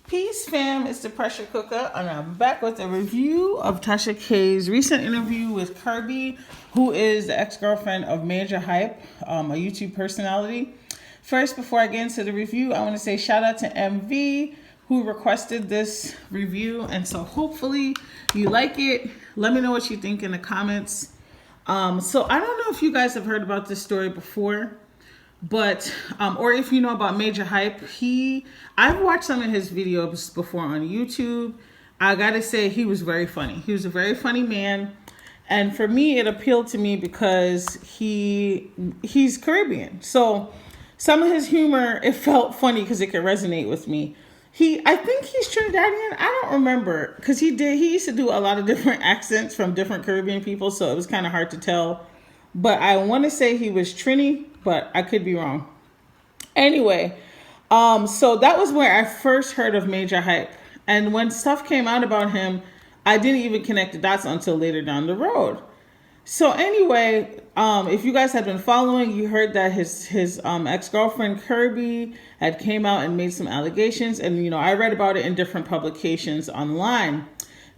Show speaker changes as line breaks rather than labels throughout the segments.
Peace, fam. It's ThePreshaCooka, and I'm back with a review of Tasha K's recent interview with Kirby, who is the ex-girlfriend of Majah Hype, a YouTube personality. First, before I get into the review, I want to say shout out to MV, who requested this review, and so hopefully you like it. Let me know what you think in the comments. So I don't know if you guys have heard about this story before, but or if you know about Majah Hype. I've watched some of his videos before on YouTube. I gotta say, he was very funny. He was a very funny man, and for me it appealed to me because he's Caribbean, so some of his humor, it felt funny because it could resonate with me. I think he's Trinidadian. I don't remember, because he used to do a lot of different accents from different Caribbean people, so it was kind of hard to tell. But I want to say he was Trini, but I could be wrong. Anyway, so that was where I first heard of Majah Hype. And when stuff came out about him, I didn't even connect the dots until later down the road. So anyway, if you guys had been following, you heard that his ex-girlfriend Kirby had came out and made some allegations. And, I read about it in different publications online.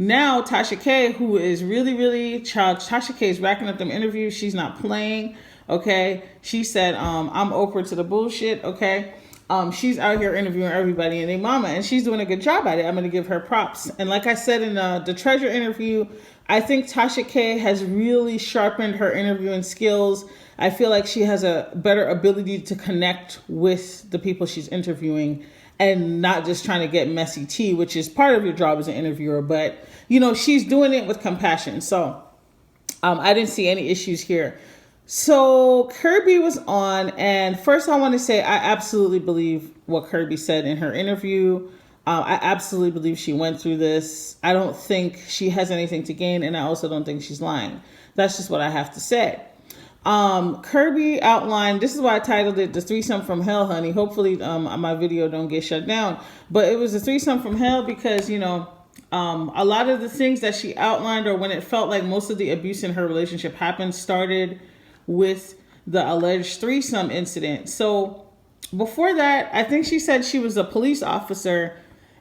Now, Tasha K, who is really, really Tasha K is racking up them interviews. She's not playing, okay? She said, I'm Oprah to the bullshit, okay? She's out here interviewing everybody and their mama, and she's doing a good job at it. I'm going to give her props. And like I said in the Treasure interview, I think Tasha K has really sharpened her interviewing skills. I feel like she has a better ability to connect with the people she's interviewing and not just trying to get messy tea, which is part of your job as an interviewer. But, she's doing it with compassion. So I didn't see any issues here. So Kirby was on, and first I want to say I absolutely believe what Kirby said in her interview. I absolutely believe she went through this. I don't think she has anything to gain, and I also don't think she's lying. That's just what I have to say. Kirby outlined, this is why I titled it The Threesome from Hell, honey. Hopefully my video don't get shut down. But it was a threesome from hell because, a lot of the things that she outlined, or when it felt like most of the abuse in her relationship happened, started with the alleged threesome incident. So before that, I think she said she was a police officer,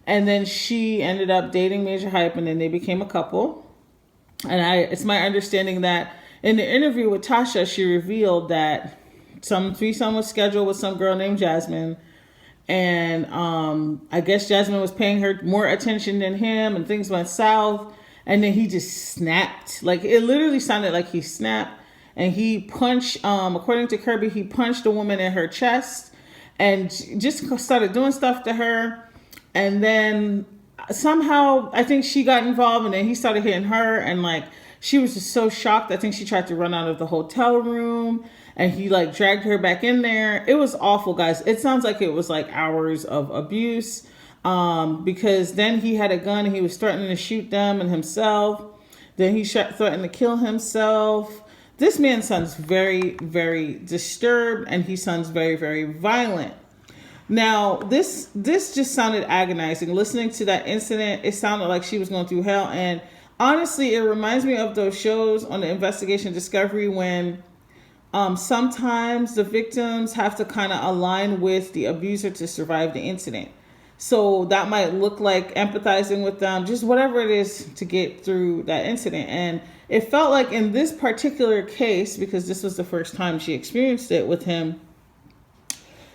and then she ended up dating Majah Hype, and then they became a couple. And it's my understanding that in the interview with Tasha, she revealed that some threesome was scheduled with some girl named Jasmine. And I guess Jasmine was paying her more attention than him, and things went south. And then he just snapped. Like, it literally sounded like he snapped. And he punched, according to Kirby, he punched a woman in her chest and just started doing stuff to her. And then somehow I think she got involved, and then he started hitting her, and she was just so shocked. I think she tried to run out of the hotel room, and he dragged her back in there. It was awful, guys. It sounds like it was hours of abuse, because then he had a gun and he was threatening to shoot them and himself. Then he threatened to kill himself. This man sounds very, very disturbed, and he sounds very, very violent. Now, this just sounded agonizing. Listening to that incident, it sounded like she was going through hell. And honestly, it reminds me of those shows on the Investigation Discovery when sometimes the victims have to kind of align with the abuser to survive the incident. So that might look like empathizing with them, just whatever it is to get through that incident. And it felt like in this particular case, because this was the first time she experienced it with him,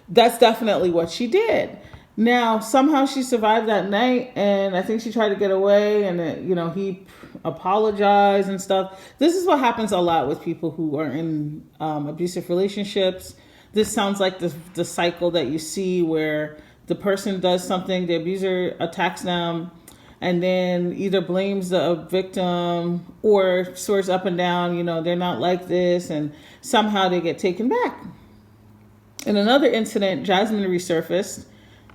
that's definitely what she did. Now, somehow she survived that night, and I think she tried to get away, and he apologized and stuff. This is what happens a lot with people who are in abusive relationships. This sounds like the cycle that you see where the person does something, the abuser attacks them, and then either blames the victim or swears up and down, they're not like this, and somehow they get taken back. In another incident, Jasmine resurfaced,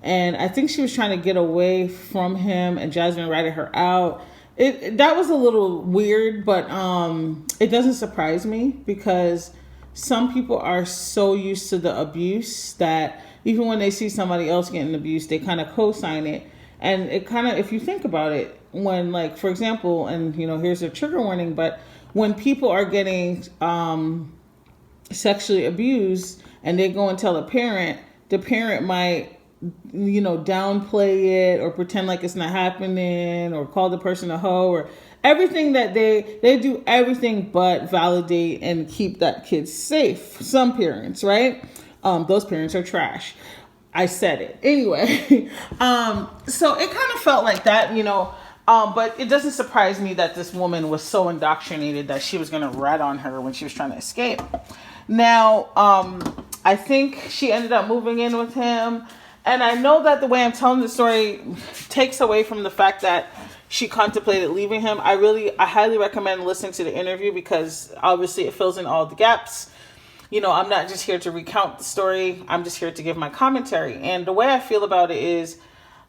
and I think she was trying to get away from him, and Jasmine ratted her out. That was a little weird, but it doesn't surprise me, because some people are so used to the abuse that even when they see somebody else getting abused, they kind of co-sign it. And it kind of, if you think about it, when for example, and here's a trigger warning, but when people are getting sexually abused and they go and tell the parent might downplay it or pretend like it's not happening or call the person a hoe or everything that they do everything but validate and keep that kid safe. Some parents, right? Those parents are trash. I said it. Anyway, so it kind of felt like that, but it doesn't surprise me that this woman was so indoctrinated that she was going to rat on her when she was trying to escape. Now, I think she ended up moving in with him. And I know that the way I'm telling the story takes away from the fact that she contemplated leaving him. I highly recommend listening to the interview because obviously it fills in all the gaps. I'm not just here to recount the story. I'm just here to give my commentary. And the way I feel about it is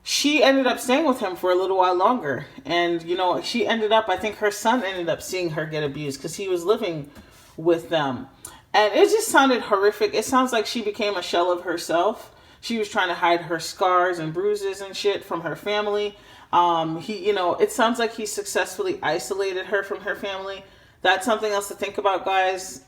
she ended up staying with him for a little while longer. And, she ended up, I think her son ended up seeing her get abused because he was living with them. And it just sounded horrific. It sounds like she became a shell of herself. She was trying to hide her scars and bruises and shit from her family. It sounds like he successfully isolated her from her family. That's something else to think about, guys.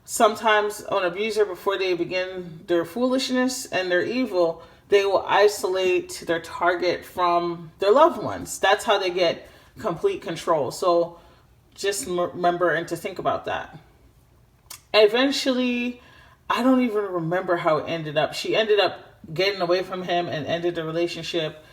Sometimes an abuser, before they begin their foolishness and their evil, they will isolate their target from their loved ones. That's how they get complete control. So just remember and to think about that. Eventually, I don't even remember how it ended up. She ended up getting away from him and ended the relationship.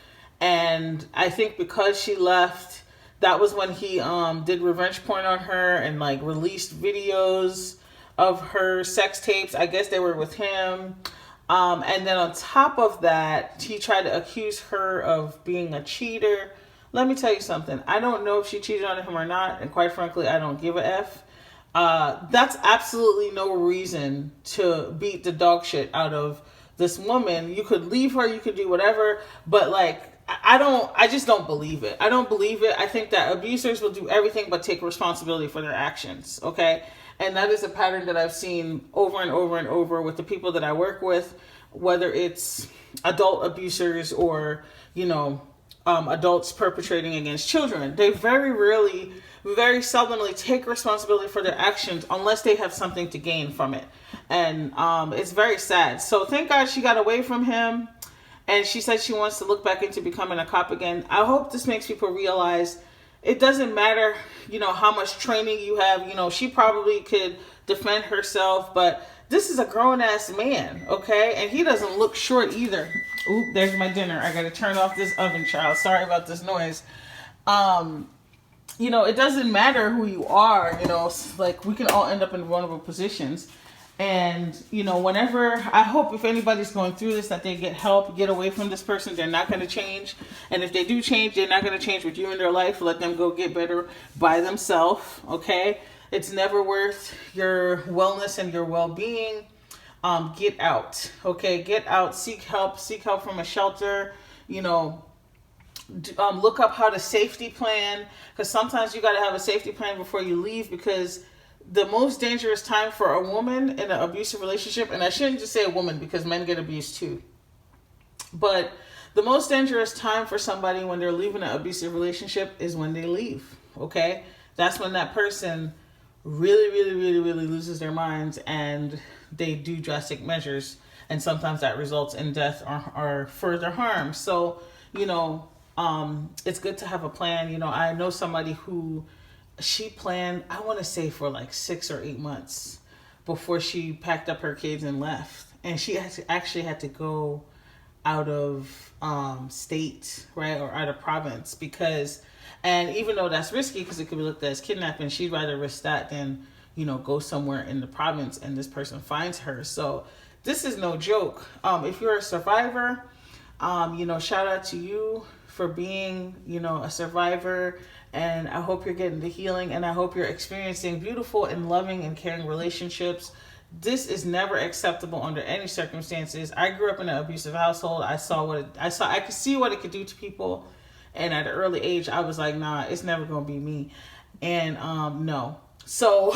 And I think because she left, that was when he did revenge porn on her and released videos of her sex tapes. I guess they were with him. And then on top of that, he tried to accuse her of being a cheater. Let me tell you something. I don't know if she cheated on him or not. And quite frankly, I don't give a F. That's absolutely no reason to beat the dog shit out of this woman. You could leave her, you could do whatever, but I just don't believe it. I don't believe it. I think that abusers will do everything but take responsibility for their actions, okay? And that is a pattern that I've seen over and over and over with the people that I work with, whether it's adult abusers or, adults perpetrating against children. They very seldomly take responsibility for their actions unless they have something to gain from it. And it's very sad. So thank God she got away from him. And she said she wants to look back into becoming a cop again. I hope this makes people realize it doesn't matter, how much training you have. She probably could defend herself, but this is a grown-ass man, okay? And he doesn't look short either. Oop, there's my dinner. I got to turn off this oven, child. Sorry about this noise. It doesn't matter who you are, we can all end up in vulnerable positions. And, whenever, I hope if anybody's going through this, that they get help, get away from this person. They're not going to change. And if they do change, they're not going to change with you in their life. Let them go get better by themselves, okay? It's never worth your wellness and your well-being. Get out, okay? Get out, seek help from a shelter, look up how to safety plan, because sometimes you got to have a safety plan before you leave, because the most dangerous time for a woman in an abusive relationship, and I shouldn't just say a woman because men get abused too, but the most dangerous time for somebody when they're leaving an abusive relationship is when they leave, okay? That's when that person really, really, really, really loses their minds and they do drastic measures, and sometimes that results in death or further harm. So, it's good to have a plan. I know somebody who she planned, I want to say for 6 or 8 months before she packed up her kids and left. And she actually had to go out of state, right, or out of province and even though that's risky because it could be looked at as kidnapping, she'd rather risk that than, go somewhere in the province and this person finds her. So this is no joke. If you're a survivor, shout out to you for being, a survivor. And I hope you're getting the healing, and I hope you're experiencing beautiful and loving and caring relationships. This is never acceptable under any circumstances. I grew up in an abusive household. I could see what it could do to people. And at an early age, I was like, nah, it's never going to be me. And no. So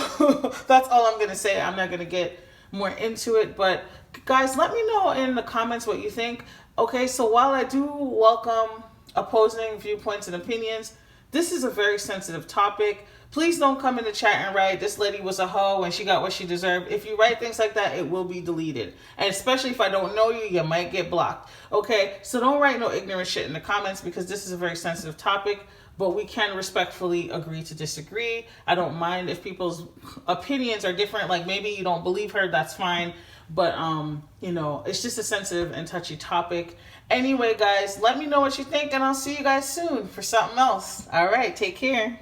that's all I'm going to say. I'm not going to get more into it. But guys, let me know in the comments what you think. Okay, so while I do welcome opposing viewpoints and opinions, This is a very sensitive topic. Please don't come in the chat and write, this lady was a hoe and she got what she deserved. If you write things like that, it will be deleted. And especially if I don't know you, you might get blocked. Okay, so don't write no ignorant shit in the comments because this is a very sensitive topic. But we can respectfully agree to disagree. I don't mind if people's opinions are different. Like maybe you don't believe her, that's fine. But, you know, it's just a sensitive and touchy topic. Anyway, guys, let me know what you think and I'll see you guys soon for something else. All right, take care.